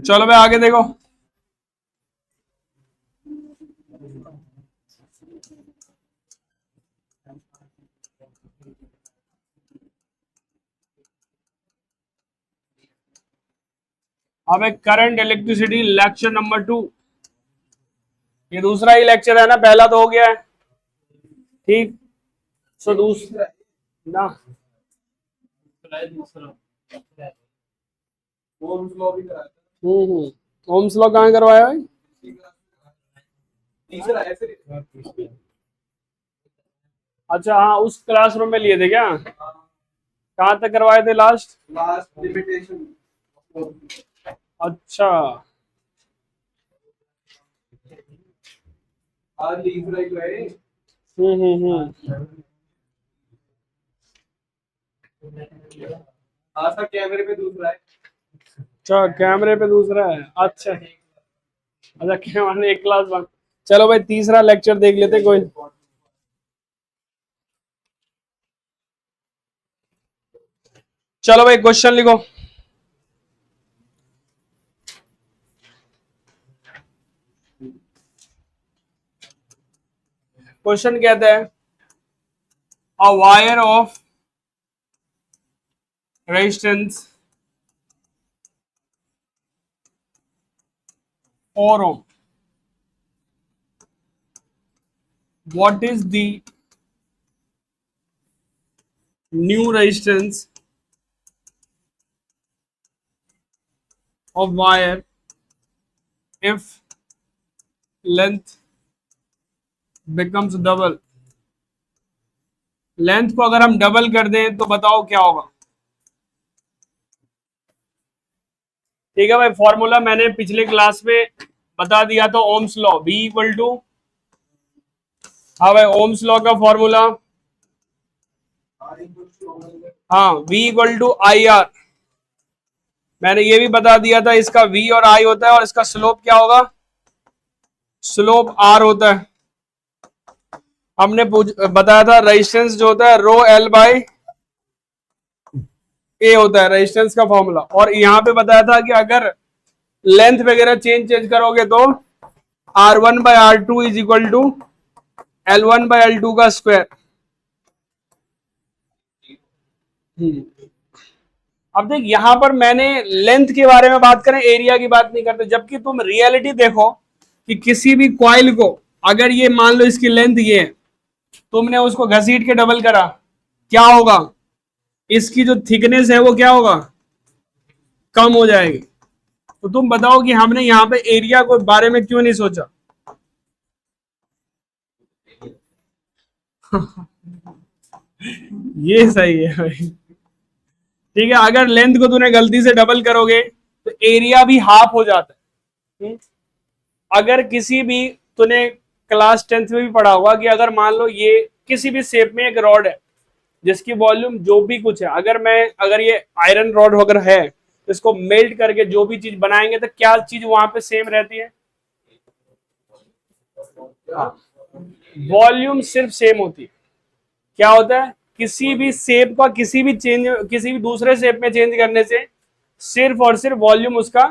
चलो भाई आगे देखो। अब एक करंट इलेक्ट्रिसिटी लेक्चर नंबर 2। ये दूसरा ही लेक्चर है ना, पहला तो हो गया है। ठीक। सो दूसरा ना, ओम्स लॉ कहाँ करवाया है? अच्छा हाँ, उस क्लासरूम में लिए थे क्या? कहाँ तक करवाए थे लास्ट? अच्छा। हम्म। अच्छा कैमरे पे दूसरा है। अच्छा अच्छा, कैमरे एक क्लास वन। चलो भाई तीसरा लेक्चर देख लेते कोई। चलो भाई क्वेश्चन लिखो। क्वेश्चन कहता है a wire of resistance 4 ohm, what is the new resistance of wire if length becomes double? Length को अगर हम डबल कर दें तो बताओ क्या होगा। ठीक है भाई, फॉर्मूला मैंने पिछले क्लास में बता दिया था, Ohm's law V equal to, हाँ भाई ओम्स लॉ का फॉर्मूला, हाँ V इक्वल टू IR। मैंने ये भी बता दिया था, इसका V और I होता है और इसका स्लोप क्या होगा? स्लोप R होता है। हमने बताया था रेजिस्टेंस जो होता है रो L बाई A होता है रेजिस्टेंस का फॉर्मूला। और यहाँ पे बताया था कि अगर लेंथ वगैरह चेंज करोगे तो R1 by R2 is equal to L1 by L2 का स्क्वायर। अब देख यहां पर मैंने लेंथ के बारे में बात करें, एरिया की बात नहीं करते, जबकि तुम रियलिटी देखो कि किसी भी कॉइल को अगर ये मान लो इसकी लेंथ ये है, तुमने उसको घसीट के डबल करा, क्या होगा? इसकी जो थिकनेस है वो क्या होगा? कम हो जाएगी। तो तुम बताओ कि हमने यहाँ पे एरिया के बारे में क्यों नहीं सोचा? ये सही है भाई। ठीक है, अगर लेंथ को तूने गलती से डबल करोगे तो एरिया भी हाफ हो जाता है। अगर किसी भी तूने क्लास 10th में भी पढ़ा होगा कि अगर मान लो ये किसी भी शेप में एक रॉड है जिसकी वॉल्यूम जो भी कुछ है, अगर ये आयरन रॉड वगैरह है, इसको मेल्ट करके जो भी चीज बनाएंगे तो क्या चीज वहां पे सेम रहती है? वॉल्यूम सिर्फ सेम होती है। क्या होता है? किसी भी शेप का किसी भी दूसरे शेप में चेंज करने से सिर्फ और सिर्फ वॉल्यूम उसका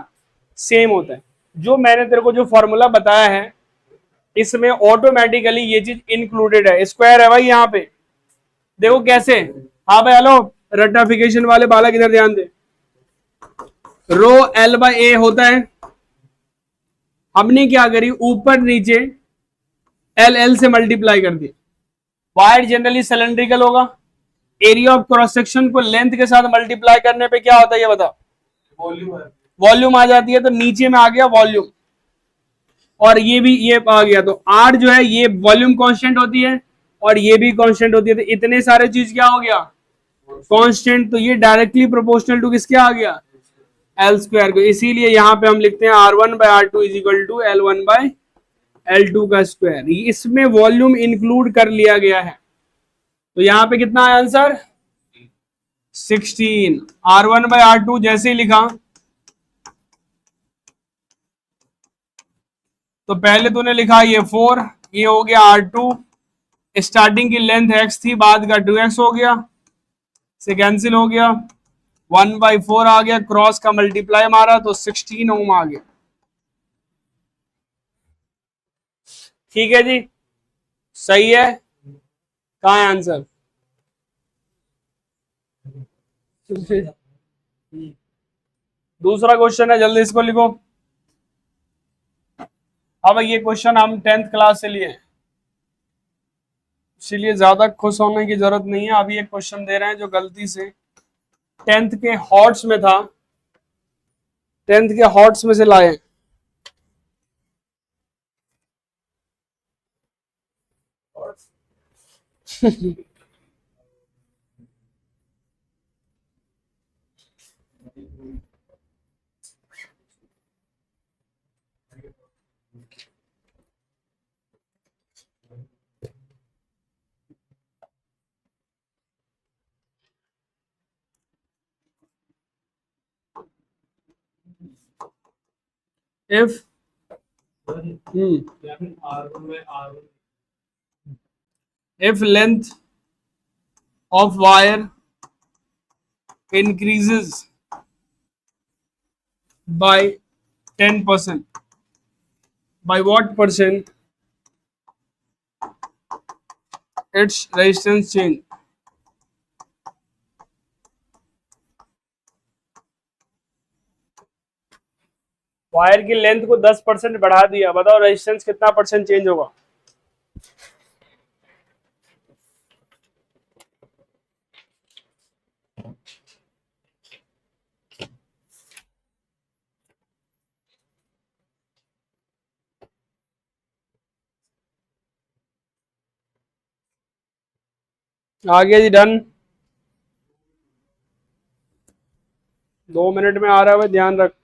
सेम होता है। जो मैंने तेरे को जो फॉर्मूला बताया है इसमें ऑटोमेटिकली ये चीज इंक्लूडेड है। स्क्वायर है भाई यहाँ पे, देखो कैसे। हाँ भाई हेलो, रट्टाफिकेशन वाले बालक इधर ध्यान दे। रो L बाई ए होता है, हमने क्या करी ऊपर नीचे L से मल्टीप्लाई कर दी। वायर जनरली सिलेंड्रिकल होगा, एरिया ऑफ क्रॉस सेक्शन को लेंथ के साथ मल्टीप्लाई करने पे क्या होता है ये बताओ? वॉल्यूम आ जाती है। तो नीचे में आ गया वॉल्यूम और ये भी ये आ गया, तो आर जो है ये वॉल्यूम कांस्टेंट होती है और ये भी कांस्टेंट होती है। तो इतने सारे चीज क्या हो गया? कांस्टेंट। तो ये डायरेक्टली प्रोपोर्शनल टू किसके आ गया? एल स्क्वायर को। इसीलिए यहाँ पे हम लिखते हैं R1 by R2 is equal to L1 by L2 का स्क्वायर। इसमें वॉल्यूम इंक्लूड कर लिया गया है। तो यहाँ पे कितना है आंसर? 16। R1 बाई R2 जैसे ही लिखा तो पहले तूने लिखा ये 4, ये हो गया R2, स्टार्टिंग की लेंथ x थी, बाद का 2x हो गया, से कैंसिल हो गया, 1/4 आ गया, क्रॉस का मल्टीप्लाई मारा तो 16 ओम आ गया। ठीक है जी, सही है। कहाँ है आंसर? दूसरा क्वेश्चन है, जल्दी इसको लिखो। अब ये क्वेश्चन हम 10th क्लास से लिए, इसीलिए ज्यादा खुश होने की जरूरत नहीं है। अभी एक क्वेश्चन दे रहे हैं जो गलती से 10th के हॉट्स में था, 10th के हॉट्स में से लाए। if if length of wire increases by 10%, by what percent its resistance change? Wire की लेंथ को 10% बढ़ा दिया, बताओ रेजिस्टेंस कितना परसेंट चेंज होगा? आ गया जी, डन। 2 मिनट में आ रहा है भाई, ध्यान रख।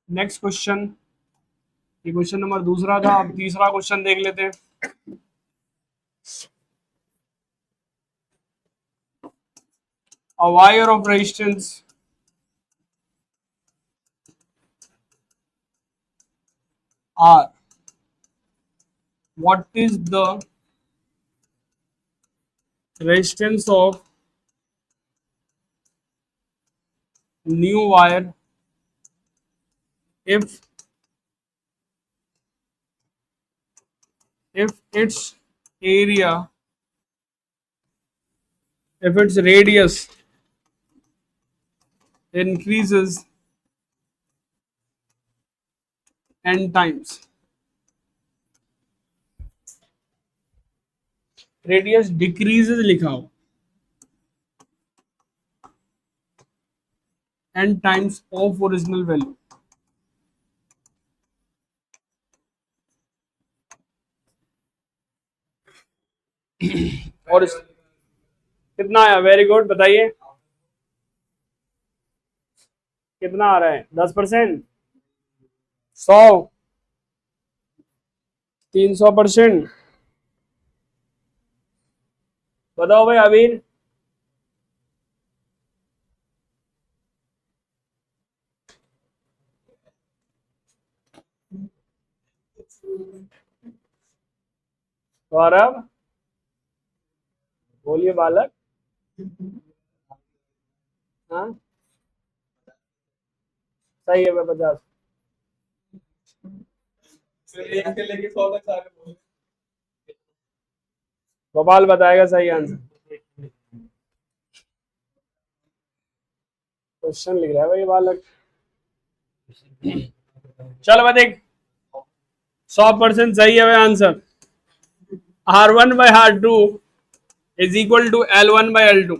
नेक्स्ट क्वेश्चन, ये क्वेश्चन नंबर दूसरा था, अब तीसरा क्वेश्चन देख लेते हैं। A wire of resistance R, what is the resistance of new wire if its area, if its radius increases n times? Radius decreases लिखा हो, n times of original value. और कितना आया? वेरी गुड, बताइए कितना आ रहा है? 10%, 100, 300%? बताओ भाई अबीर। गौरव बोलिए बालक। हाँ सही है भाई, 50। गोपाल बताएगा सही आंसर। क्वेश्चन लिख रहा है भाई बालक। चल भाई देख, 100% सही है भाई answer. R1/R2 is equal to L1/L2।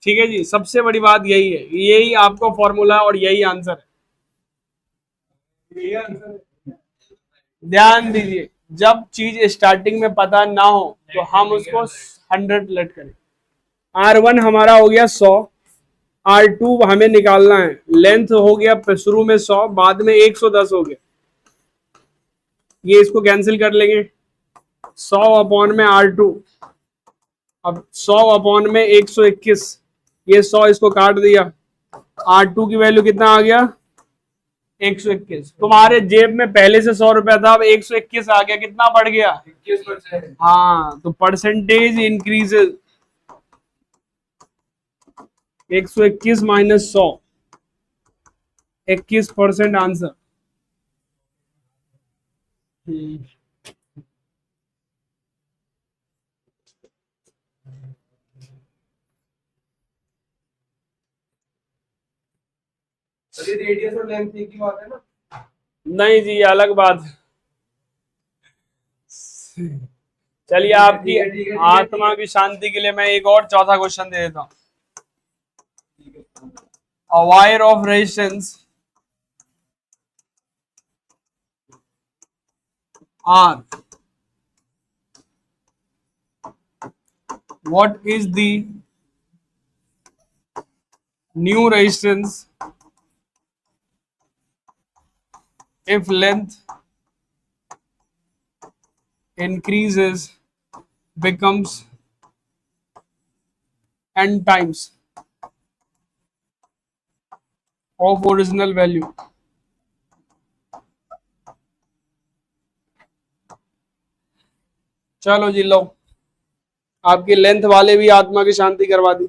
ठीक है जी, सबसे बड़ी बात यही है, यही आपको फॉर्मूला और यही आंसर है। ध्यान दीजिए, जब चीज स्टार्टिंग में पता ना हो तो हम उसको 100 लेट करें। R1 हमारा हो गया 100, R2 हमें निकालना है, लेंथ हो गया शुरू में 100, बाद में 110 हो गया, ये इसको कैंसिल कर लेंगे, 100 अपॉन में R2, अब 100 अपॉन में 121, ये 100 इसको काट दिया, R2 की वैल्यू कितना आ गया 121। तुम्हारे जेब में पहले से 100 रुपया था, अब 121 आ गया, कितना बढ़ गया 21%। हाँ, तो percentage increases, 121 minus 100, 21% answer. Radius और लेंथ की बात है ना? नहीं जी, अलग बात। चलिए, आपकी आत्मा की शांति के लिए मैं एक और चौथा क्वेश्चन दे देता हूं। A wire of resistance R, what is the new resistance if length increases becomes n times of original value? चलो जी, लो, आपकी लेंथ वाले भी आत्मा की शांति करवा दी।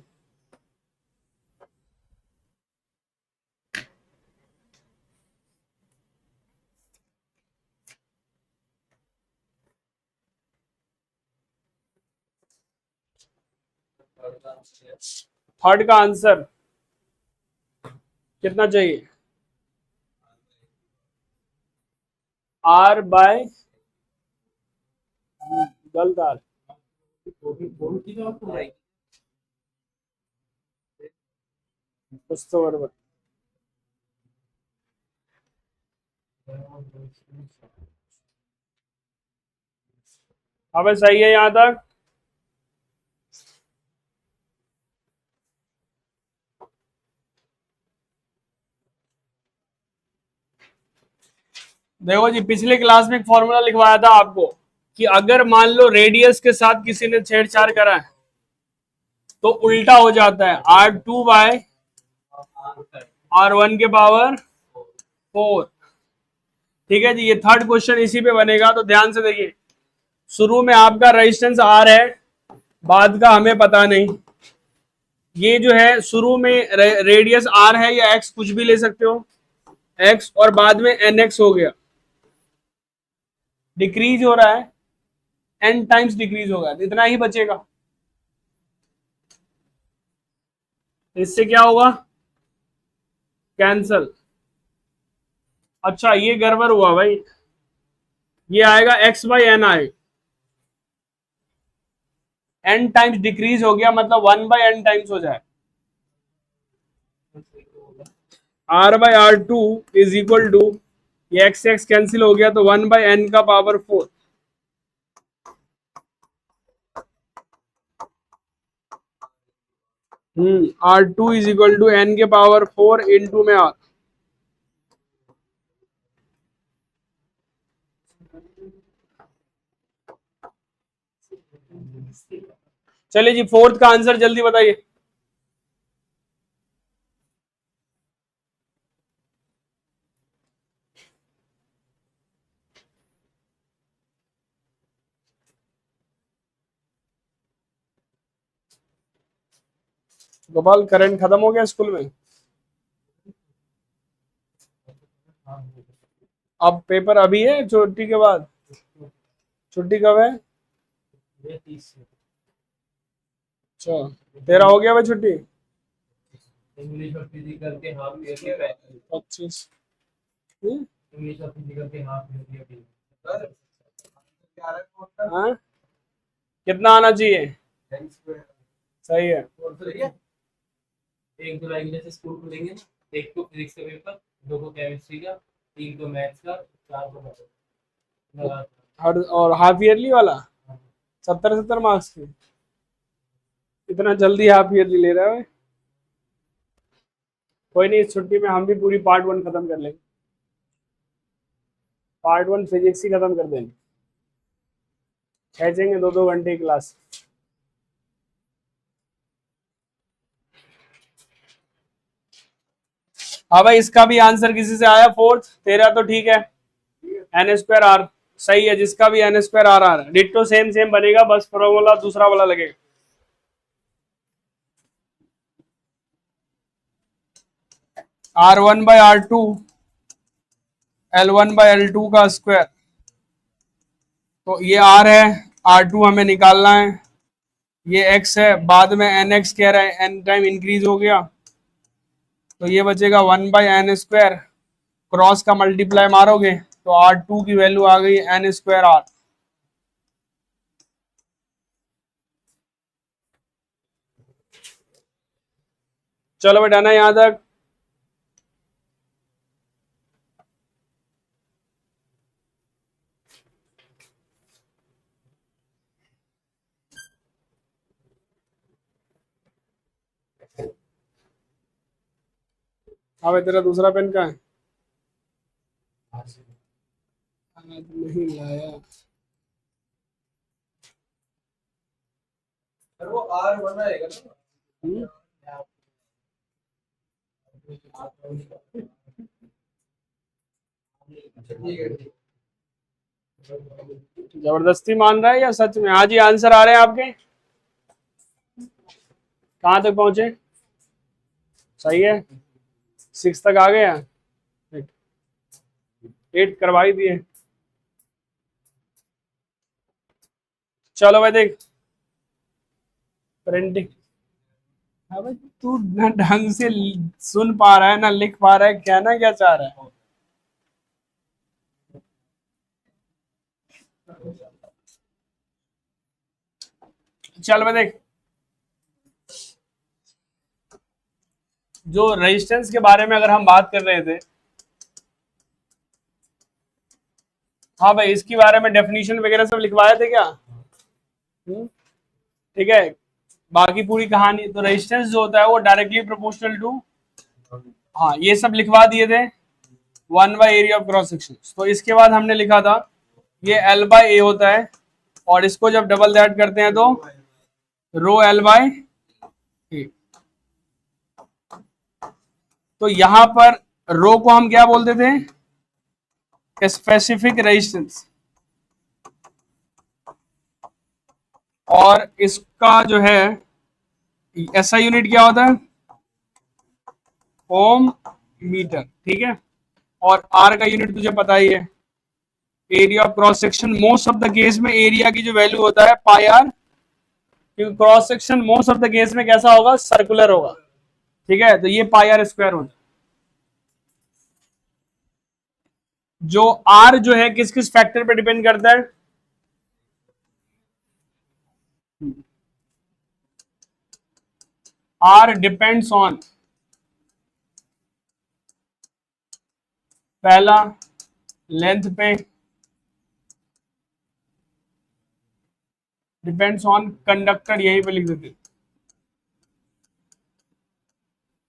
थर्ड का आंसर कितना चाहिए? R बाय गलत R, कुछ तो बराबर। अबे सही है यहां तक? देखो जी, पिछले क्लास में एक फॉर्मूला लिखवाया था आपको कि अगर मान लो रेडियस के साथ किसी ने छेड़छाड़ करा है तो उल्टा हो जाता है, R2 बाय R1 के पावर 4। ठीक है जी, ये थर्ड क्वेश्चन इसी पे बनेगा, तो ध्यान से देखिए। शुरू में आपका रेजिस्टेंस R है, बाद का हमें पता नहीं। ये जो है शुरू में रेडियस R है या X, कुछ भी ले सकते हो, X, और बाद में NX हो गया, डिक्रीज हो रहा है, n टाइम्स डिक्रीज होगा, इतना ही बचेगा। इससे क्या होगा? कैंसल। अच्छा, ये गड़बड़ हुआ भाई, ये आएगा x बाई एन आएगा, n टाइम्स डिक्रीज हो गया, मतलब 1 बाई n टाइम्स हो जाए। r by R2 is equal to, ये x x कैंसिल हो गया, तो 1 बाई n का power 4। R2 is equal to n के पावर 4 इंटू में R। चलिए जी, फोर्थ का आंसर जल्दी बताइए। गोपाल, करंट खत्म हो गया स्कूल में? अब पेपर अभी है छुट्टी के बाद? छुट्टी कब है? अच्छा, तेरा हो गया भाई छुट्टी? इंग्लिश और फिजिकल के हाफ ईयर 25। इंग्लिश और फिजिकल के हाफ ईयर। हाँ, कितना आना चाहिए? सही है। एक जुलाई में जैसे स्कूल खुलेंगे ना, एक को फिजिक्स का पेपर, दो को केमिस्ट्री का, तीन को मैथ्स का, चार को हर, और हाफ ईयरली वाला 70 मार्क्स की, इतना जल्दी हाफ ईयरली ले रहा है? कोई नहीं, इस छुट्टी में हम भी पूरी पार्ट 1 खत्म कर लेंगे, पार्ट 1 फिजिक्स ही खत्म कर देंगे, खींचेंगे 2-2 घंटे की क्लास। हाँ भाई, इसका भी आंसर किसी से आया फोर्थ? तेरा तो ठीक है, एन स्क्वायर आर सही है, जिसका भी n square r r ditto same same बनेगा, बस फॉर्मूला दूसरा वाला लगेगा। R1/R2 L1/L2 का स्क्वायर, तो ये R है, R2 हमें निकालना है, ये X है, बाद में NX कह रहा है, N टाइम इंक्रीज हो गया, तो ये बचेगा 1/N स्क्वायर, क्रॉस का मल्टीप्लाई मारोगे तो R2 की वैल्यू आ गई N स्क्वायर R। चलो बेटा ना यहां तक। अब तेरा दूसरा पेन कहाँ है? आज नहीं लाया। वो आर बनाएगा ना। जबरदस्ती मान रहा है या सच में? हाँ जी, आंसर आ रहे हैं आपके। कहाँ तक पहुंचे? सही है, 6 तक आ गया, 8 करवा ही दिए। चलो भाई देख, प्रिंटिंग। अब तू ना ढंग से सुन पा रहा है ना लिख पा रहा है, कहना क्या चाह रहा है? चल भाई देख, जो रेजिस्टेंस के बारे में अगर हम बात कर रहे थे, हाँ भाई, इसके बारे में डेफिनेशन वगैरह सब लिखवाए थे क्या? ठीक है, बाकी पूरी कहानी तो रेजिस्टेंस जो होता है वो डायरेक्टली प्रोपोर्शनल टू, हाँ ये सब लिखवा दिए थे, 1/एरिया ऑफ क्रॉस सेक्शन। तो इसके बाद हमने लिखा था ये L/A होता है, और इसको जब डबल दैट करते हैं तो रो L/A। तो यहां पर रो को हम क्या बोलते थे? Specific resistance. और इसका जो है ऐसा यूनिट क्या होता है? ओम मीटर, ठीक है। और आर का यूनिट तुझे पता ही है, area of cross section. Most of the case में एरिया की जो वैल्यू होता है पाई आर, क्योंकि cross section most of the case में कैसा होगा? सर्कुलर होगा, ठीक है। तो ये पाई आर स्क्वायर होता है। जो आर जो है किस किस फैक्टर पे डिपेंड करता है? आर डिपेंड्स ऑन, पहला लेंथ पे, डिपेंड्स ऑन कंडक्टर, यहीं पे लिख देते,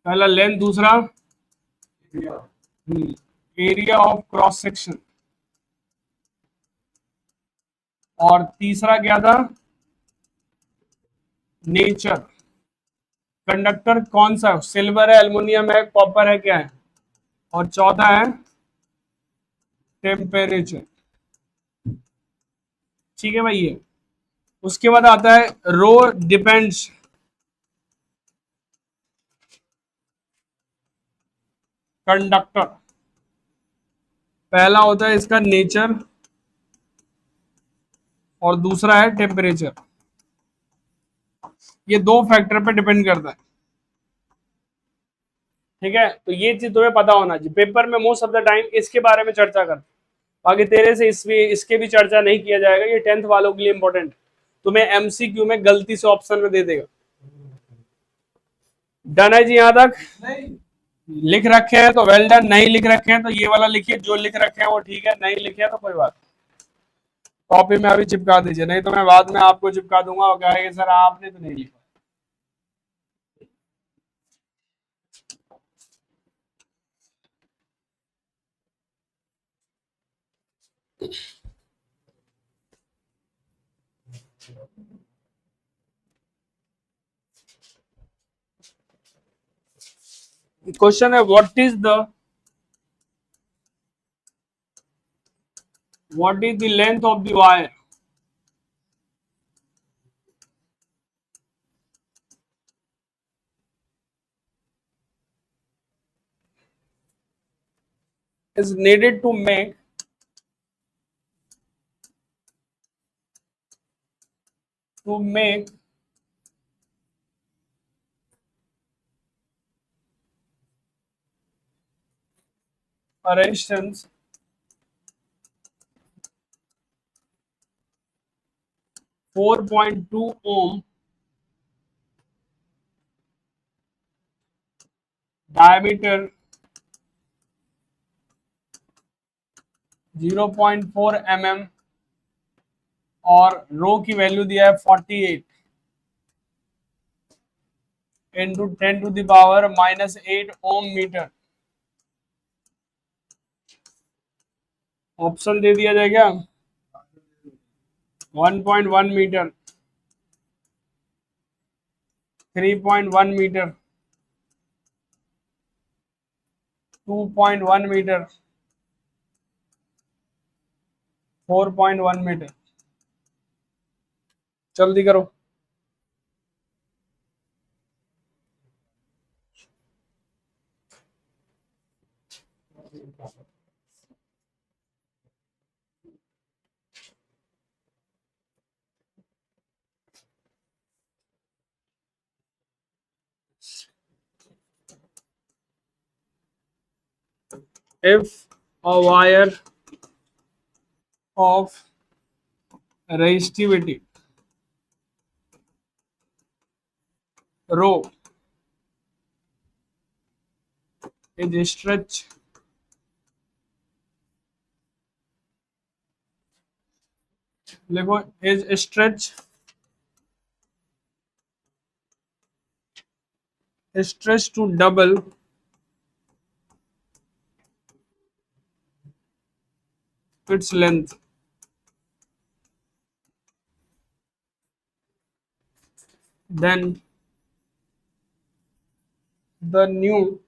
पहला लेंथ, दूसरा एरिया ऑफ क्रॉस सेक्शन, और तीसरा क्या था? नेचर, कंडक्टर कौन सा, सिल्वर है, एल्युमिनियम है, कॉपर है, क्या है? और चौथा है टेम्परेचर, ठीक है भाई ये। उसके बाद आता है रो डिपेंड्स, कंडक्टर, पहला होता है इसका नेचर और दूसरा है टेम्परेचर, ये दो फैक्टर पे डिपेंड करता है, ठीक है। तो ये चीज तुम्हें पता होना चाहिए, पेपर में मोस्ट ऑफ द टाइम इसके बारे में चर्चा करते, बाकी तेरे से इसके भी चर्चा नहीं किया जाएगा, ये 10th वालों के लिए इंपॉर्टेंट, तुम्हें एमसीक्यू में गलती से ऑप्शन में दे देगा। डन है जी यहां तक? लिख रखे हैं तो वेल डन, नहीं लिख रखे हैं तो ये वाला लिखिए, जो लिख रखे हैं वो ठीक है, नहीं लिखे हैं तो कोई बात, कॉपी में अभी चिपका दीजिए, नहीं तो मैं बाद में आपको चिपका दूंगा और कहेंगे सर आपने तो नहीं लिखा। क्वेश्चन है what is the length of the wire is needed to make a resistance 4.2 ohm diameter 0.4 mm और रो की वैल्यू दिया है 48 इंटू 10⁻⁻8 ओम मीटर। ऑप्शन दे दिया जाए क्या? 1.1 मीटर, 3.1 मीटर, 2.1 मीटर, 4.1 मीटर। जल्दी करो। If a wire of resistivity rho is stretched लिखो is stretched to double its length, then the new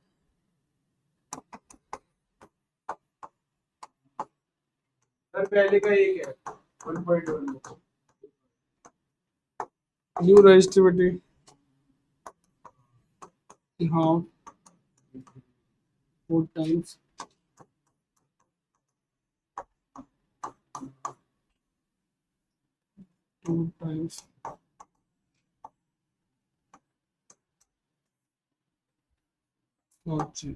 sir पहले का ये क्या है 1.1 new resistivity हाँ 4 times two times अच्छा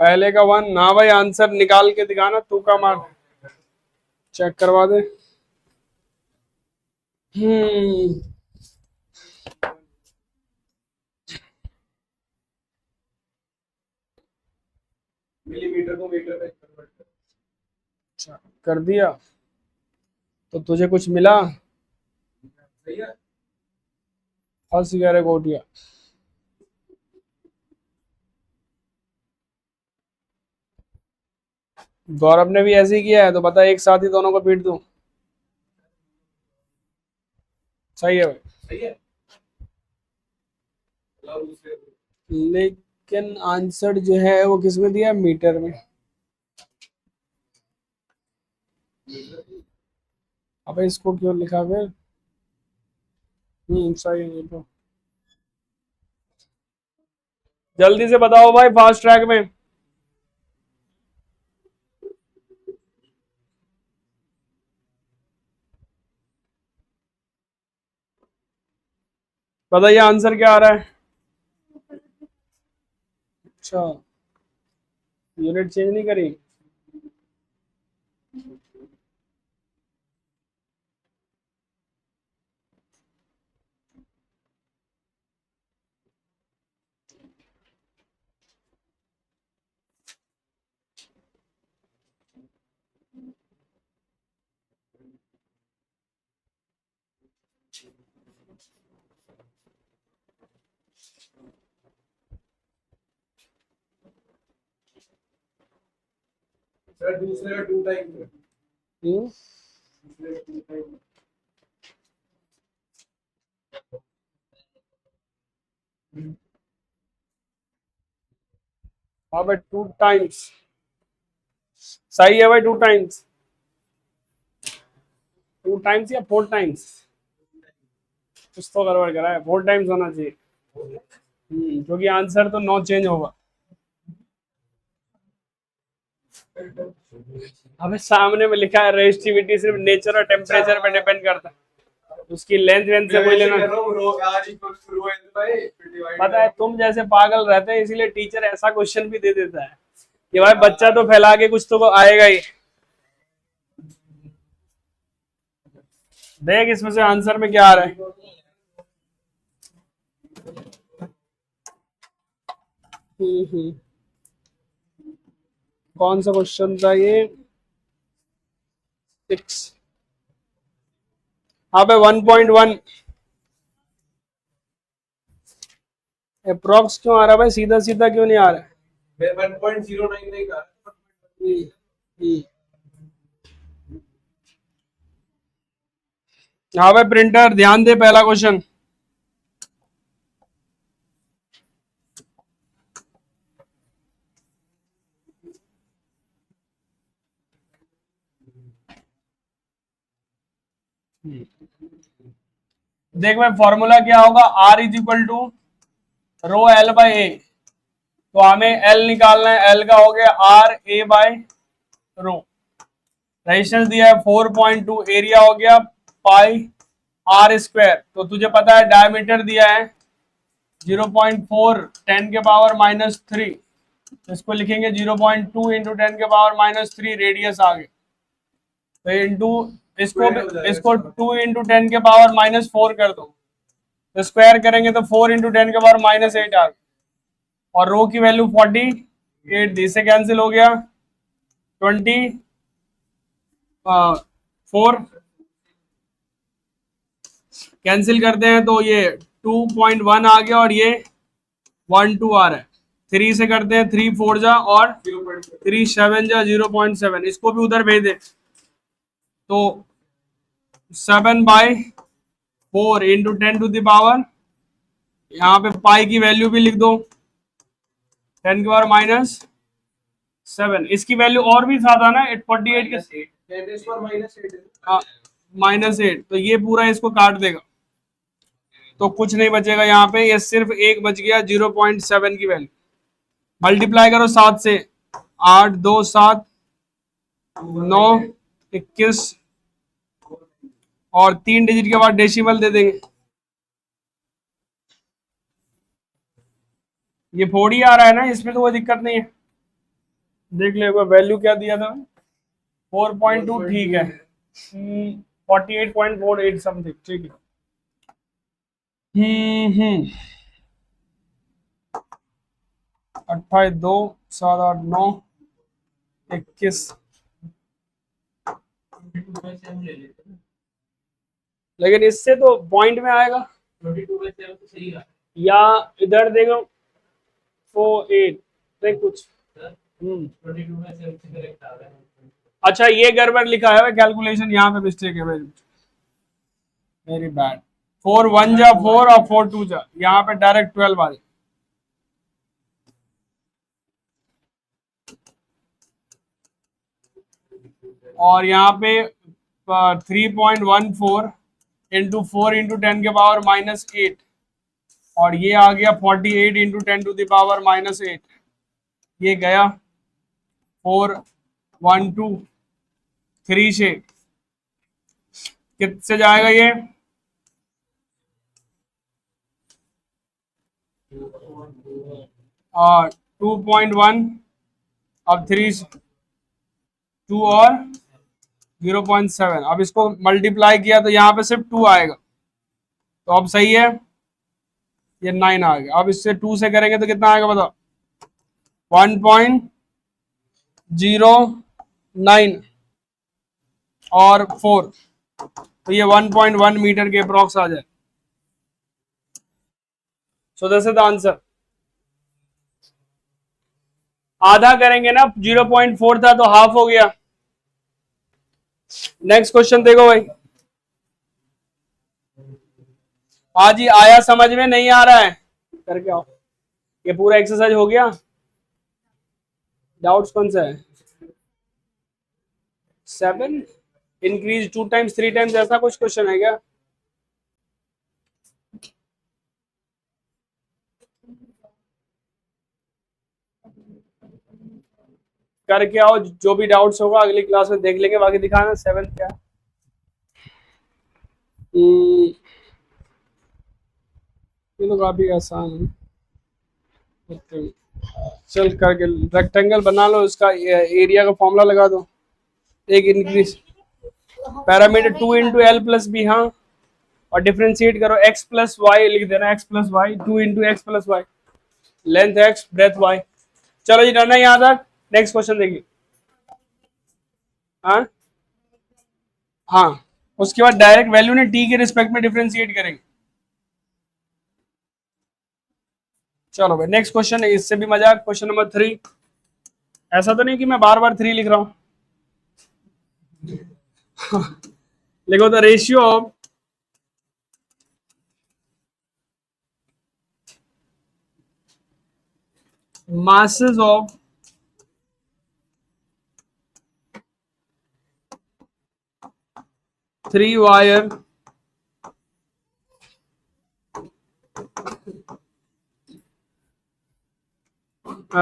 पहले का 1 ना भाई आंसर निकाल के दिखाना तू का मार चेक करवा दे। हम्म मिलीमीटर को मीटर में कन्वर्ट कर। अच्छा कर दिया तो तुझे कुछ मिला? सही है। फंस गया रे गोटिया। गौरव ने भी ऐसे ही किया है तो बता एक साथ ही दोनों को पीट दूं। सही है भाई सही है। लेकिन आंसर जो है वो किस में दिया? मीटर में। अब इसको क्यों लिखा फिर? सही है ये तो। जल्दी से बताओ भाई फास्ट ट्रैक में। बताइए आंसर क्या आ रहा है? अच्छा यूनिट चेंज नहीं करी। सर दूसरे का 2 टाइम है। हम्म, दूसरे का 2 टाइम। हाँ भाई 2 टाइम्स सही है भाई, 2 टाइम्स, 2 टाइम्स या 4 टाइम्स, कुछ तो गड़बड़ करा है, 4 टाइम्स होना चाहिए। क्योंकि आंसर तो 9 चेंज होगा। अबे सामने में लिखा है रेजिस्टिविटी सिर्फ नेचर और टेम्परेचर पे डिपेंड करता है, उसकी लेंथ वेंथ से कोई लेना। पता है तुम जैसे पागल रहते हैं, इसीलिए टीचर ऐसा क्वेश्चन भी दे देता है कि भाई बच्चा तो फैला के कुछ तो आएगा ही। देख इसमें से आंसर में क्या आ रहा है। हम्म। कौन सा क्वेश्चन था ये? 6। हाँ भाई 1.1 अप्रोक्स क्यों आ रहा है भाई, सीधा सीधा क्यों नहीं आ रहा है? मैं 1.09 नहीं कहा। हम्म, हम्म। हाँ भाई प्रिंटर ध्यान दे, पहला क्वेश्चन। देख भाई फॉर्मूला क्या होगा, R is equal to rho L by A. तो हमें एल निकालना है, एल का हो गया R A by rho. Resistance दिया है 4.2, एरिया हो गया पाई आर स्क्वायर। तो तुझे पता है डायमीटर दिया है 0.4 10 के पावर -3, इसको लिखेंगे 0.2 इंटू 10 के पावर -3, रेडियस आ गया। तो इंटू इसको 2 इंटू 10 के पावर -4 कर दो, तो स्क्वायर करेंगे तो 4 इंटू 10 के पावर -8 आ गया। और रो की वैल्यू 48 दी, से कैंसिल हो गया 24, कैंसिल करते हैं तो ये 2.1 आ गया और ये 1.2 आ रहा है। 3 से करते हैं 3 4 जा और 3 7 जा 0.7, इसको भी उधर भेज दे तो 7/4 इंटू 10 टू द पावर, यहाँ पे पाई की वैल्यू भी लिख दो 10 के पावर -7। इसकी वैल्यू और भी ज्यादा ना 48 के -8, तो ये पूरा इसको काट देगा तो कुछ नहीं बचेगा यहाँ पे, ये सिर्फ एक बच गया 0.7 की वैल्यू। मल्टीप्लाई करो 7 से, 8 2 7 9 21 और 3 डिजिट के बाद डेसिमल दे देंगे। ये 4 आ रहा है ना, इसमें तो कोई दिक्कत नहीं है। देख ले वैल्यू क्या दिया था, 4.2 ठीक है, 48.48 समथिंग ठीक है। 28 2 7 8 9 21, लेकिन इससे तो पॉइंट में आएगा। 22/7 तो सही रहा, या इधर देखो 48 देख कुछ 22/7 से करेक्ट आ रहा है। अच्छा ये गड़बड़ लिखा है कैलकुलेशन, यहाँ पे मिस्टेक है वेरी बैड। 4 1 जा 4 और 4 2 जा, यहाँ पे डायरेक्ट 12 आ रही। और यहाँ पे 3.14 इंटू 4 इंटू 10 के पावर -8 और ये आ गया 48 इंटू 10 टू द पावर -8। ये गया 4 1 2 3 से, कितने जाएगा ये 2.1, अब 3 2 और 0.7। अब इसको मल्टीप्लाई किया तो यहाँ पे सिर्फ 2 आएगा, तो अब सही है, ये 9 आ गया। अब इससे 2 से करेंगे तो कितना आएगा बताओ, 1.09 और 4, तो ये 1.1 मीटर के अप्रॉक्स आ जाए। So this is the answer. आधा करेंगे ना, 0.4 था तो हाफ हो गया। नेक्स्ट क्वेश्चन देखो भाई। हाँ जी, आया समझ में, नहीं आ रहा है करके आओ। ये पूरा एक्सरसाइज हो गया। डाउट्स कौन सा है? 7 इंक्रीज 2 टाइम्स 3 टाइम्स, ऐसा कुछ क्वेश्चन है क्या? करके आओ, जो भी डाउट्स होगा अगली क्लास में देख लेंगे, बाकी दिखाना 7 क्या। ये तो काफी आसान है। चल करके रेक्टेंगल बना लो, इसका एरिया का फॉर्मूला लगा दो। एक increase parameter 2 into l plus b, हाँ, और डिफ्रेंशिएट करो, x प्लस वाई लिख देना, x plus y 2 into x plus y, length x breadth y। चलो जी, डन है यहाँ तक। नेक्स्ट क्वेश्चन देखिए। हाँ हाँ, उसके बाद डायरेक्ट वैल्यू ने t के रिस्पेक्ट में डिफ्रेंशिएट करेंगे। चलो भाई, नेक्स्ट क्वेश्चन है, इससे भी मजाक, क्वेश्चन नंबर 3। ऐसा तो नहीं कि मैं बार बार 3 लिख रहा हूं। लिखो the ratio of masses of three wire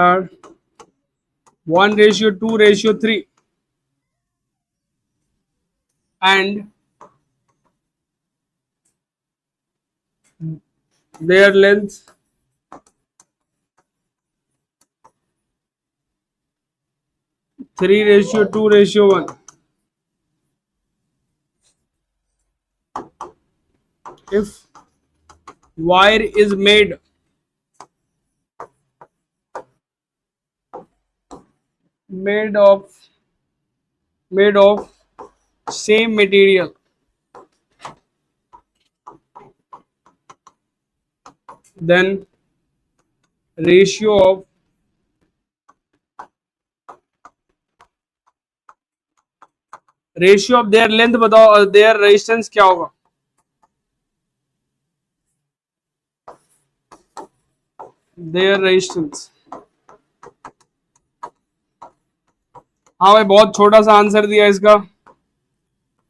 are 1:2:3 and their length 3:2:1. If wire is made of same material, then ratio of their length बताओ, और their resistance क्या होगा? their resistance, हाँ भाई, बहुत छोटा सा आंसर दिया इसका,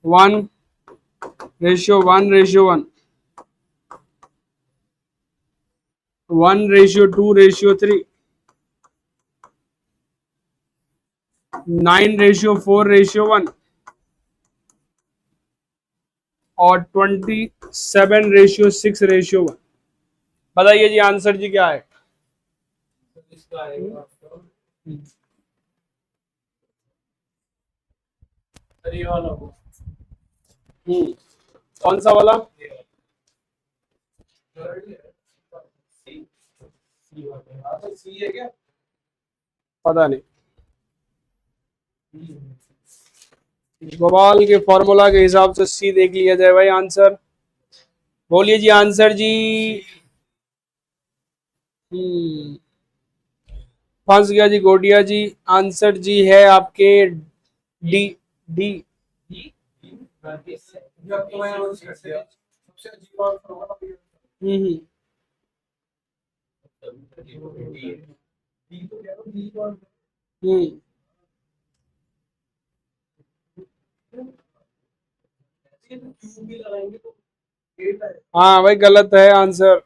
1:1:1, 1:2:3, 9:4:1 और 27:6:1। बताइए जी, आंसर जी क्या है? इसका आएगा आपका 3 वाला हो। कौन सा वाला? सी है क्या? पता नहीं, गोपाल के फॉर्मूला के हिसाब से सी देख लिया जाए भाई। आंसर बोलिए जी, आंसर जी। फंस गया जी गोटिया जी, आंसर जी है आपके डी। डी। आपको मैं नोटिस कर दिया सबसे अजीब बात होगा हम्म हम्म हाँ भाई, गलत है आंसर।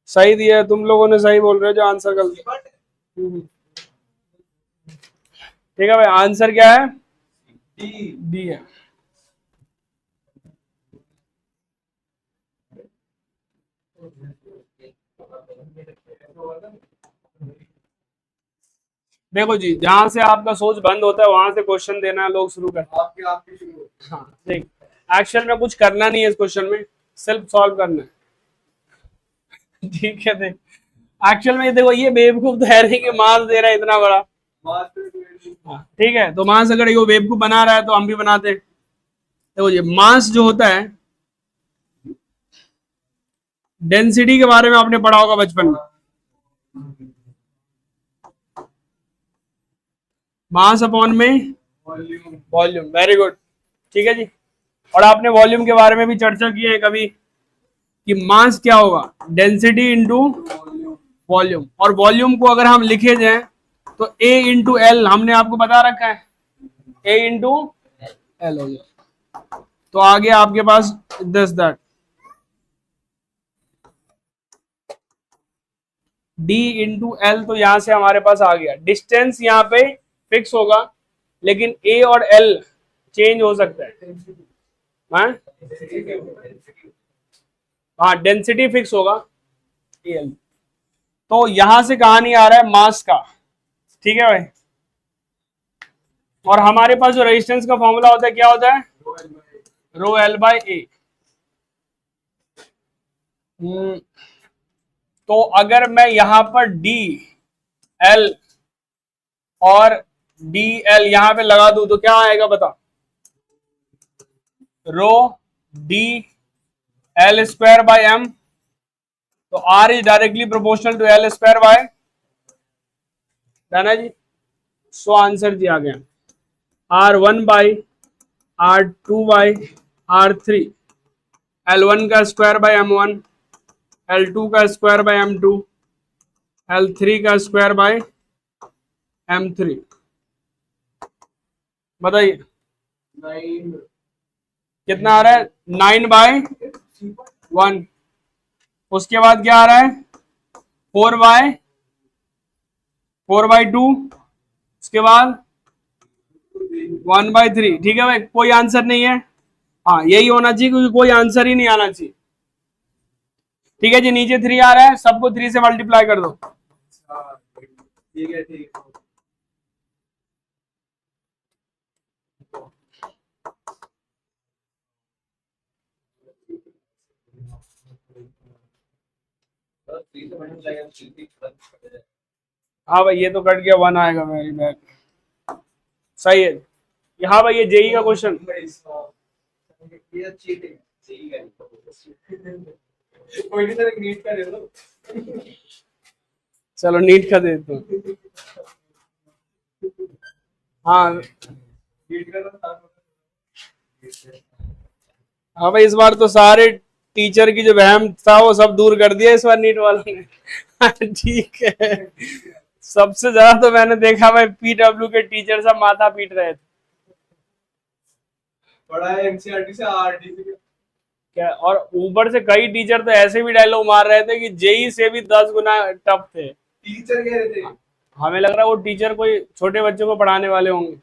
सही दिया है, तुम लोगों ने सही बोल रहे हो, जो आंसर गलत। ठीक है भाई, आंसर क्या है? डी है। देखो जी, जहां से आपका सोच बंद होता है वहां से क्वेश्चन देना लोग शुरू करते हैं। आपके शुरू। हाँ देख, एक्शन में कुछ करना नहीं है इस क्वेश्चन में, सिर्फ सॉल्व करना है। ठीक है, देख एक्चुअल में देखो, ये बेवकूफ तो है नहीं कि मास दे रहा है इतना बड़ा। हाँ, ठीक है, तो मास अगर ये बेवकूफ बना रहा है तो हम भी बनाते हैं। देखो ये मास जो होता है, डेंसिटी के बारे में आपने पढ़ा होगा बचपन में। मास अपॉन में वॉल्यूम वॉल्यूम, वेरी गुड, ठीक है जी। और आपने वॉल्यूम के बारे में भी चर्चा की है कभी कि मास क्या होगा, डेंसिटी इंटू वॉल्यूम वॉल्यूम, और वॉल्यूम को अगर हम लिखे जाए तो ए इंटू एल हमने आपको बता रखा है, ए इंटू एल हो गया। तो आ गया आपके पास this that D into L, तो यहां से हमारे पास आ गया। डिस्टेंस यहाँ पे फिक्स होगा लेकिन ए और एल चेंज हो सकता है। हाँ हाँ, डेंसिटी फिक्स होगा एल। तो यहां से कहानी आ रहा है मास का, ठीक है भाई। और हमारे पास जो रेजिस्टेंस का फॉर्मूला होता है क्या होता है, रो एल बाय ए। तो अगर मैं यहां पर डी एल और डी एल यहां पे लगा दूं तो क्या आएगा बता, rho D L square by M. तो R is directly proportional to L square by, है ना जी। सो आंसर जी आ गया R1 by R2 by R3, L1 का स्क्वायर बाय M1, L2 का स्क्वायर बाय M2, L3 का स्क्वायर बाय M3। बताइए 9 कितना आ रहा है, 9/1। उसके बाद क्या आ रहा है, 4/2। उसके बाद 1/3। ठीक है भाई, कोई आंसर नहीं है। हाँ यही होना चाहिए क्योंकि कोई आंसर ही नहीं आना चाहिए। ठीक है जी, नीचे 3 आ रहा है, सबको 3 से मल्टीप्लाई कर दो। ठीक है ठीक है। हाँ भाई ये तो कट गया, 1 आएगा मेरी बैग, सही है। हाँ भाई ये जेई का क्वेश्चन, ये चीटिंग सही है। कोई नहीं तेरे नीट का दे दो। चलो नीट का दे दो। हाँ नीट का तो हाँ भाई, इस बार तो सारे टीचर की जो वहम था वो सब दूर कर दिया इस बार नीट वालों ने। ठीक है, सबसे ज्यादा तो मैंने देखा भाई पीडब्ल्यू के टीचर सब माथा पीट रहे थे। बड़ा है एनसीईआरटी से आरटी से। क्या, और ऊपर से कई टीचर तो ऐसे भी डायलॉग मार रहे थे कि जेई से भी 10 गुना टफ थे। टीचर कह रहे थे हमें लग रहा है वो टीचर कोई छोटे बच्चों को पढ़ाने वाले होंगे।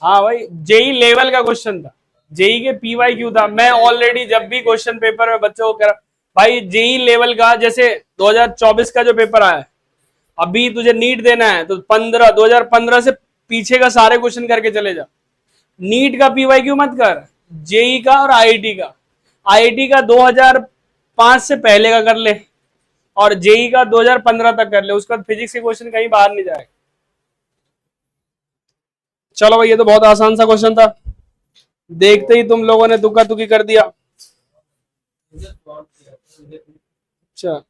हाँ भाई जेई लेवल का क्वेश्चन था, जेई के पीवाई क्यू था। मैं ऑलरेडी जब भी क्वेश्चन पेपर में बच्चों को कह भाई जेई लेवल का, जैसे 2024 का जो पेपर आया है, अभी तुझे नीट देना है तो 2015 से पीछे का सारे क्वेश्चन करके चले जा। नीट का पीवाई क्यू मत कर, जेई का और आईआईटी का। आईआईटी का 2005 से पहले का कर ले और जेई का 2015 तक कर ले, उसका फिजिक्स के क्वेश्चन कहीं बाहर नहीं जाएगा। चलो भाई ये तो बहुत आसान सा क्वेश्चन था, देखते ही तुम लोगों ने तुक्का तुक्की कर दिया। अच्छा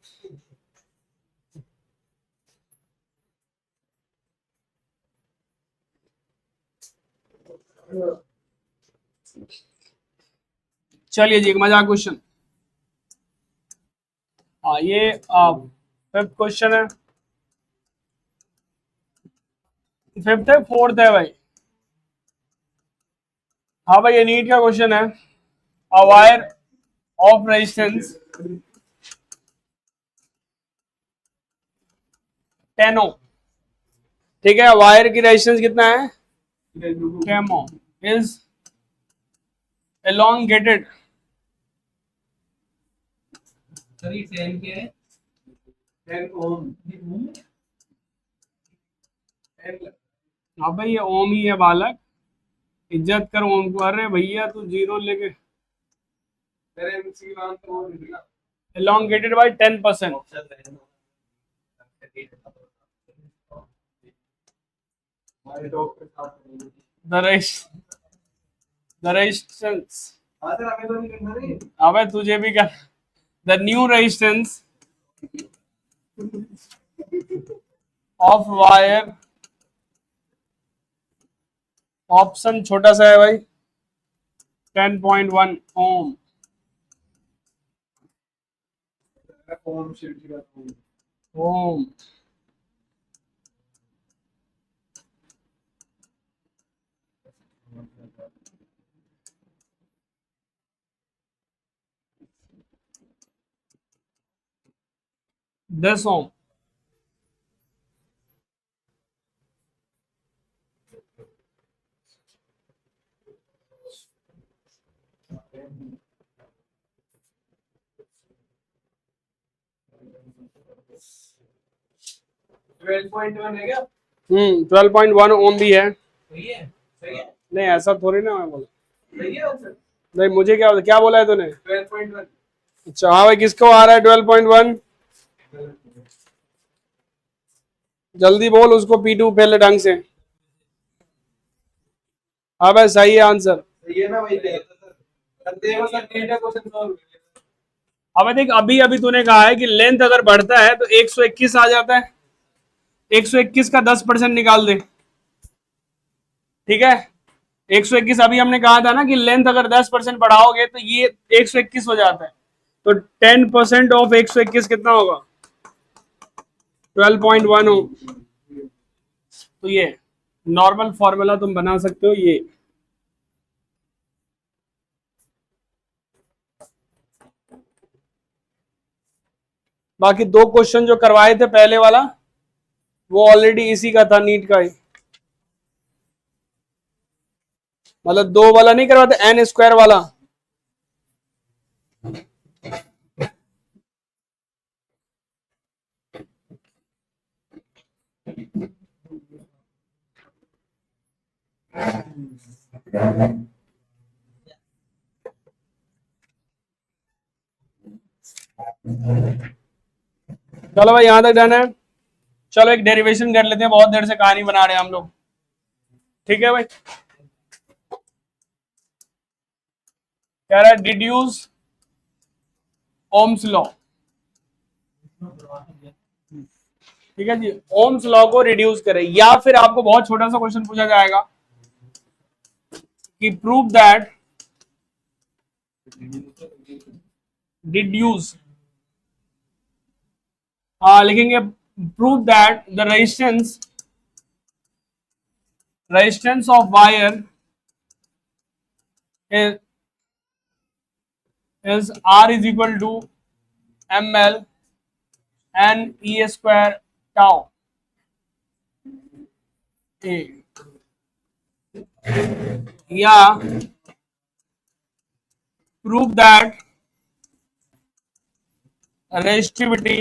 चलिए जी, एक मजाक क्वेश्चन। हाँ ये फिफ्थ क्वेश्चन है, फिफ्थ है फोर्थ है भाई। हाँ भाई ये नीट का क्वेश्चन है। अ वायर ऑफ रेजिस्टेंस 10 ओम, ठीक है, वायर की रेजिस्टेंस कितना है 10 ओम, इज elongated, सॉरी 10 के 10 ओम 10 हाँ भाई ये ओम ही है बालक, इज्जत कर ओम को। अरे भैया तू जीरो लेके, मेरे एमसी मान तो वो निकला elongated by 10%, हमारे डॉग के साथ the rest the resistance, आदर हमें तो नहीं करना रे। अबे तुझे भी कर, the new resistance of wire, option छोटा सा है भाई, 10.1 ओम। ओम शिव जी का ओम। ओम, दस ओम। ट्वेल्व पॉइंट वन है क्या? 12.1 ओम भी है। सही है, सही है, नहीं ऐसा थोड़ी ना मैं बोला। सही है आंसर। नहीं मुझे क्या क्या बोला है तूने? 12.1। अच्छा हाँ भाई, किसको आ रहा है 12.1? जल्दी बोल उसको, P2 पहले ढंग से। हाँ भाई सही है आंसर। सही है ना भाई? करते हैं सर, डेटा क्वेश्चन सॉल्व। अब देख, अभी अभी तूने कहा है कि लेंथ अगर बढ़ता है तो 121 आ जाता है, 121 का 10% निकाल दे, ठीक है। 121 अभी हमने कहा था ना कि लेंथ अगर 10% बढ़ाओगे तो ये 121 हो जाता है, तो 10% ऑफ 121 कितना होगा? 12.1 हो। तो ये नॉर्मल फॉर्मूला तुम बना सकते हो ये। बाकी दो क्वेश्चन जो करवाए थे पहले वाला, वो ऑलरेडी इसी का था, नीट का ही। मतलब दो वाला नहीं करवाते, एन स्क्वायर वाला। चलो भाई यहां तक डन है। चलो एक डेरिवेशन कर लेते हैं, बहुत देर से कहानी बना रहे हैं हम लोग, ठीक है भाई। कह रहा है डिड्यूस ओम्स लॉ, ठीक है जी। ओम्स लॉ को रिड्यूस करें, या फिर आपको बहुत छोटा सा क्वेश्चन पूछा जाएगा कि प्रूव दैट डिड्यूस, लिखेंगे prove that the resistance of wire is R is equal to ml n e square tau a, या prove that resistivity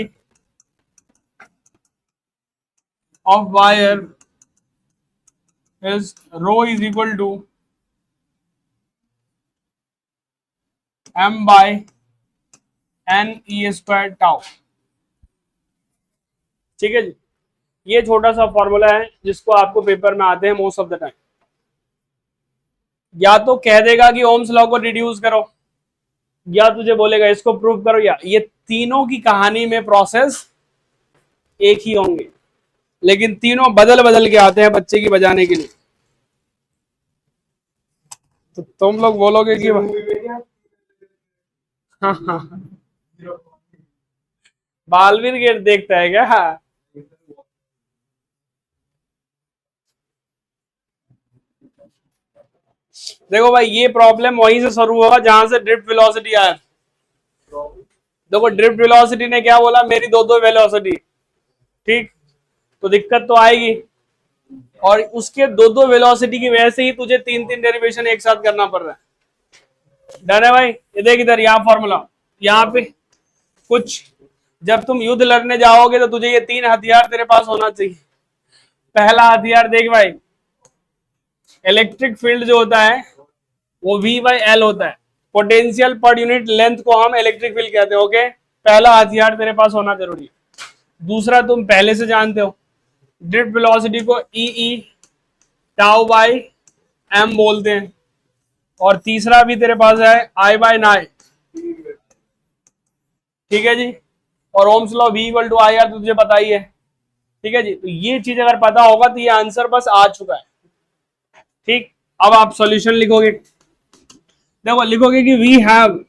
of wire is rho is equal to m by n e square tau, ठीक है जी। ये छोटा सा formula है जिसको आपको paper में आते हैं मोस्ट ऑफ द टाइम। या तो कह देगा कि ओम्स लॉ को रिड्यूस करो, या तुझे बोलेगा इसको प्रूव करो, या ये तीनों की कहानी में प्रोसेस एक ही होंगे, लेकिन तीनों बदल बदल के आते हैं बच्चे की बजाने के लिए। तो तुम लोग बोलोगे कि हाँ हाँ, बालवीर गेट देखता है क्या? देखो भाई, ये प्रॉब्लम वहीं से शुरू होगा जहां से ड्रिफ्ट वेलोसिटी आया। देखो ड्रिफ्ट वेलोसिटी ने क्या बोला, मेरी दो दो वेलोसिटी, ठीक, तो दिक्कत तो आएगी। और उसके दो दो वेलोसिटी की वजह से ही तुझे तीन तीन डेरिवेशन एक साथ करना पड़ रहा है। डन है भाई? ये देख इधर, यहाँ फॉर्मूला, यहाँ पे कुछ, जब तुम युद्ध लड़ने जाओगे तो तुझे ये तीन हथियार तेरे पास होना चाहिए। पहला हथियार देख भाई, इलेक्ट्रिक फील्ड जो होता है वो V बाई एल होता है, पोटेंशियल पर यूनिट लेंथ को हम इलेक्ट्रिक फील्ड कहते हैं, ओके। पहला हथियार तेरे पास होना जरूरी है। दूसरा तुम पहले से जानते हो, ड्रिफ्ट वेलोसिटी को ई टाउ बाई एम बोलते हैं। और तीसरा भी तेरे पास है आई बाई नाई, ठीक है जी। और Ohm's law V equal to I R तुझे पता ही है, ठीक है जी, तो ये चीज अगर पता होगा तो ये आंसर बस आ चुका है। ठीक, अब आप सॉल्यूशन लिखोगे, देखो लिखोगे कि वी हैव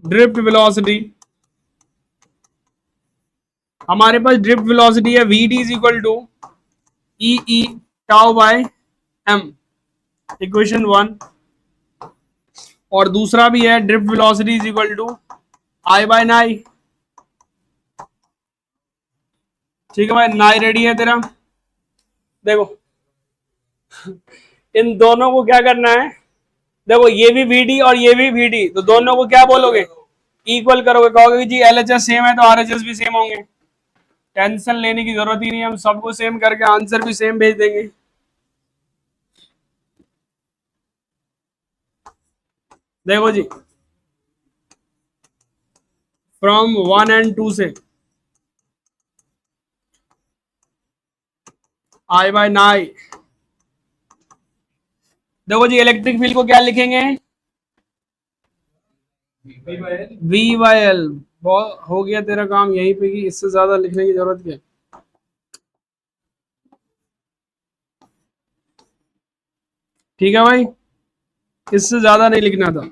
ड्रिफ्ट वेलोसिटी, हमारे पास ड्रिफ्ट वेलोसिटी है v d is equal to e e tau by m, equation 1। और दूसरा भी है drift velocity is equal to I by नाई। ठीक है भाई, नाई रेडी है तेरा। देखो इन दोनों को क्या करना है, देखो ये भी वीडी और ये भी वीडी, तो दोनों को क्या बोलोगे, इक्वल करोगे, कहोगे कि जी एलएचएस सेम है तो आरएचएस भी सेम होंगे। टेंशन लेने की जरूरत ही नहीं है, हम सबको सेम करके आंसर भी सेम भेज देंगे। देखो जी, फ्रॉम 1 एंड 2 से आई बाय नाई। देखो जी इलेक्ट्रिक फील्ड को क्या लिखेंगे, वी बाय एल। हो गया तेरा काम यहीं पे, कि इससे ज्यादा लिखने की जरूरत क्या है। ठीक है भाई, इससे ज्यादा नहीं लिखना था।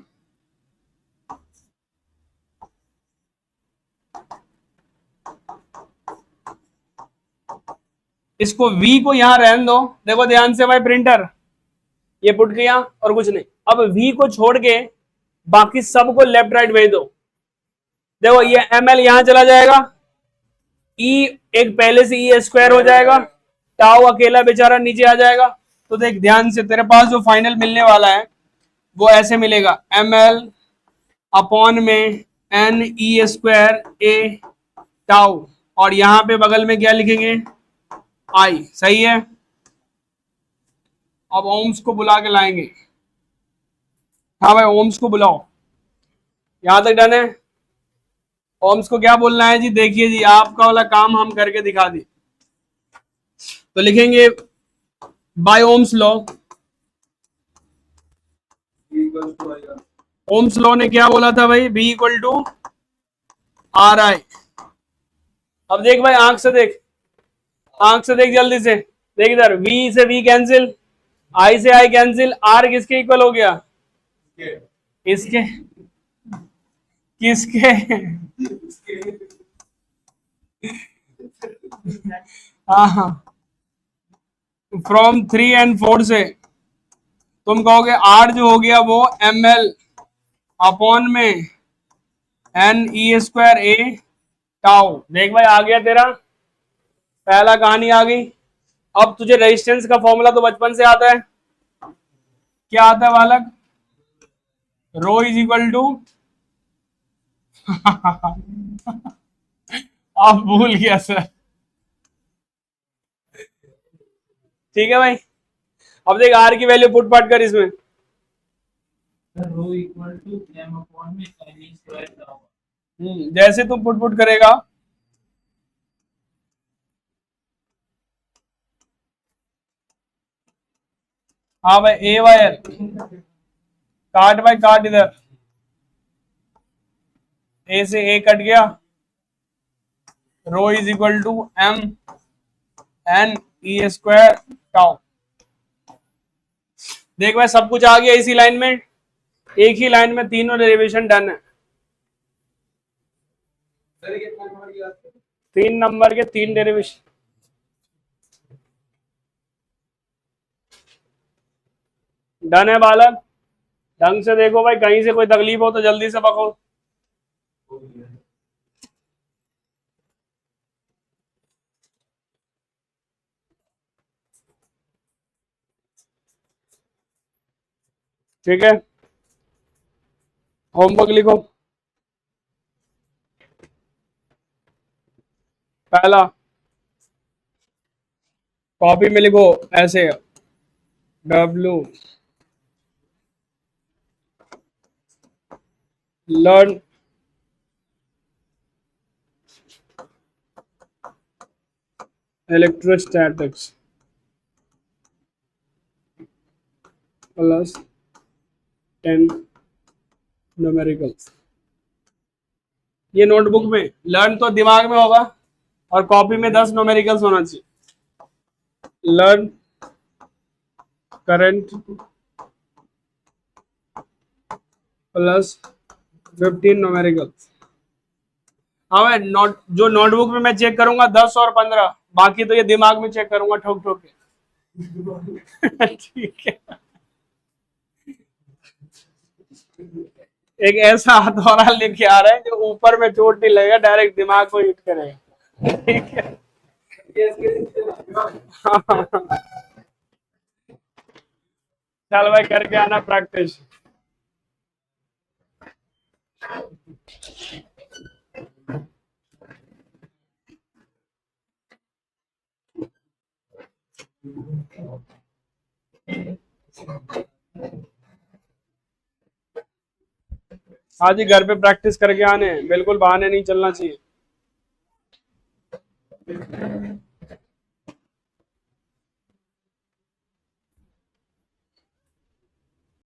इसको v को यहां रहने दो, देखो ध्यान से भाई, प्रिंटर ये पुट किया और कुछ नहीं। अब v को छोड़ के बाकी सबको लेफ्ट राइट भेज दो। देखो ये ml यहां चला जाएगा, e एक पहले से ई स्क्वायर हो जाएगा, टाउ अकेला बेचारा नीचे आ जाएगा। तो देख ध्यान से, तेरे पास जो फाइनल मिलने वाला है वो ऐसे मिलेगा, ml अपॉन में एन ई स्क्वायर ए टाउ, और यहां पे बगल में क्या लिखेंगे, आई। सही है, अब ओम्स को बुला के लाएंगे। हाँ भाई ओम्स को बुलाओ, यहां तक डन है। ओम्स को क्या बोलना है जी, देखिए जी आपका वाला काम हम करके दिखा दी। तो लिखेंगे by Ohm's law, Ohm's law ने क्या बोला था भाई, V equal to R I. अब देख भाई आंख से देख, आंख से देख जल्दी से, देख इधर, वी से वी कैंसिल, आई से आई कैंसिल, आर किसके इक्वल हो गया, इसके, किसके हाँ हाँ, फ्रॉम 3 एंड 4 से तुम कहोगे आर जो हो गया वो एम एल अपॉन में एन ई स्क्वायर ए टाउ। देख भाई आ गया तेरा पहला कहानी आ गई। अब तुझे रेजिस्टेंस का फॉर्मूला तो बचपन से आता है, क्या आता है बालक, रो इज इक्वल टू आप भूल गया सर। ठीक है भाई, अब देख आर की वैल्यू पुट पाट कर इसमें, rho equal to M upon में एन ई स्क्वायर। जैसे तुम पुट पुट करेगा, हाँ भाई ए वाई एल, काट भाई काट, इधर ए से ए कट गया, rho is equal to M N E square tau. देख भाई सब कुछ आ गया इसी लाइन में, एक ही लाइन में तीनों डेरिवेशन डन है। 3 नंबर के 3 डेरिवेशन डन है बालक। ढंग से देखो भाई, कहीं से कोई तकलीफ हो तो जल्दी से बको। ठीक है, होमवर्क लिखो। पहला कॉपी में लिखो ऐसे, W learn electrostatics plus 10 numericals. ये नोटबुक में, लर्न तो दिमाग में होगा और कॉपी में 10 न्यूमेरिकल्स होना चाहिए। Learn current plus 15 numericals. हाँ मैं जो नोटबुक में मैं चेक करूंगा 10 और 15, बाकी तो ये दिमाग में चेक करूंगा ठोक ठोक के। ठीक है, एक ऐसा हथौड़ा लेके आ रहे हैं जो ऊपर में चोट नहीं लगेगा, डायरेक्ट दिमाग को हिट करेगा। ठीक है। चल भाई करके आना प्रैक्टिस। हाँ जी, घर पे प्रैक्टिस करके आने, बिल्कुल बहाने नहीं चलना चाहिए।